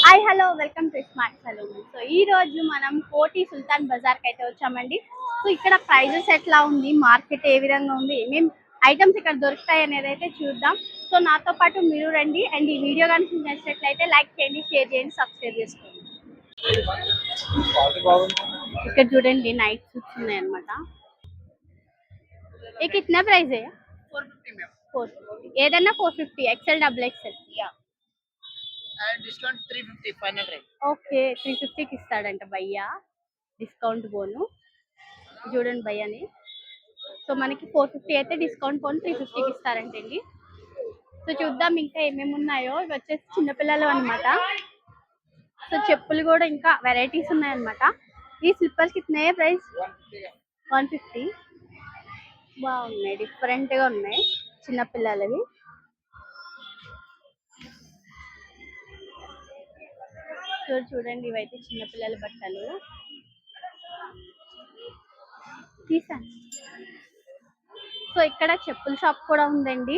Hi hello welcome to smart salon. So ఈ రోజు మనం కోటి సుల్తాన్ బజార్కి అయితే వచ్చామండి. సో ఇక్కడ ప్రైజెస్ ఎట్లా ఉంది, మార్కెట్ ఏ విధంగా ఉంది, ఏమేమి ఐటమ్స్ ఇక్కడ దొరుకుతాయి అనేది అయితే చూద్దాం. సో నాతో పాటు మీరు రండి. అండ్ ఈ వీడియో కనుక మీకు నచ్చినట్లయితే లైక్ చేయండి, షేర్ చేయండి, సబ్స్క్రైబ్ చేసుకోండి. ఇక్కడ చూడండి నైట్ సూట్స్ ఉన్నాయి అనమాట. ये कितना प्राइस है? 450 मैम 450. ఏదన్నా 450, XL డబుల్ XL. या and discount 350 final rate okay 350కి ఇస్తాడంట భయ్యా, డిస్కౌంట్ పోను. చూడండి భయ్యాని. సో మనకి 450 అయితే డిస్కౌంట్ పోను 350కి ఇస్తారంటండి. సో చూద్దాం ఇంకా ఏమేమి ఉన్నాయో. ఇవి వచ్చేసి చిన్నపిల్లలు అనమాట. సో చెప్పులు కూడా ఇంకా వెరైటీస్ ఉన్నాయన్నమాట. ఈ స్లిప్పర్స్ కితనే ప్రైస్? 150. బాగున్నాయి, డిఫరెంట్గా ఉన్నాయి చిన్నపిల్లలవి. చూడండి ఇవైతే చిన్నపిల్లల బట్టలు తీసాను. సో ఇక్కడ చెప్పుల షాప్ కూడా ఉందండి.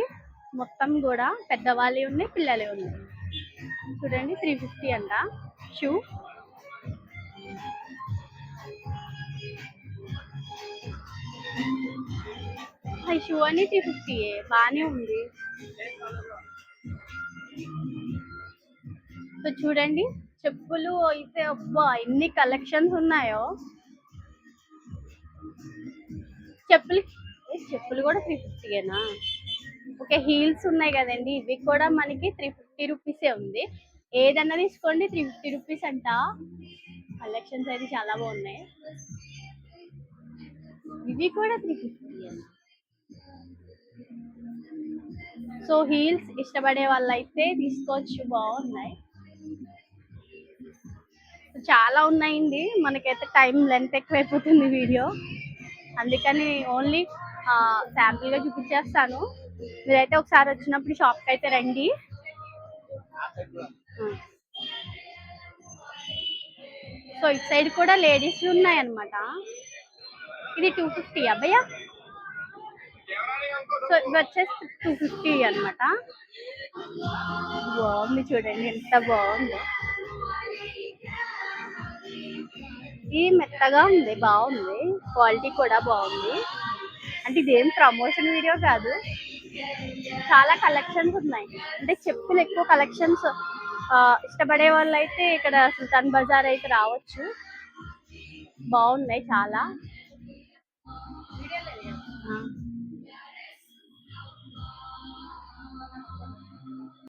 మొత్తం కూడా పెద్దవాళ్ళవి ఉన్నాయి, పిల్లలే ఉన్నాయి. చూడండి 350 అంట షూ. ఈ షూ అని 350 బాగానే ఉంది. సో చూడండి చెప్పులు అయితే అబ్బా ఎన్ని కలెక్షన్స్ ఉన్నాయో. చెప్పులు కూడా 350ఏనా? ఓకే హీల్స్ ఉన్నాయి కదండి, ఇవి కూడా మనకి 350 రూపీసే ఉంది. ఏదన్నా తీసుకోండి 350 రూపీస్ అంట. కలెక్షన్స్ అయితే చాలా బాగున్నాయి. ఇవి కూడా 350. సో హీల్స్ ఇష్టపడే వాళ్ళైతే తీసుకోవచ్చు, బాగున్నాయి. చాలా ఉన్నాయండి, మనకైతే టైం లెంత్ ఎక్కువైపోతుంది వీడియో, అందుకని ఓన్లీ శాంపుల్గా చూపించేస్తాను. మీరైతే ఒకసారి వచ్చినప్పుడు షాప్కి అయితే రండి. సో ఇటు సైడ్ కూడా లేడీస్ ఉన్నాయన్నమాట. ఇది 250 అబ్బయ్యా. సో ఇది వచ్చేసి 250 అనమాట. బాగుంది చూడండి ఎంత బాగుందో. ఇది మెత్తగా ఉంది, బాగుంది, క్వాలిటీ కూడా బాగుంది. అంటే ఇదేం ప్రమోషన్ వీడియో కాదు, చాలా కలెక్షన్స్ ఉన్నాయి. అంటే చెప్పులు ఎక్కువ కలెక్షన్స్ ఇష్టపడే వాళ్ళు అయితే ఇక్కడ సుల్తాన్ బజార్ అయితే రావచ్చు. బాగున్నాయి చాలా.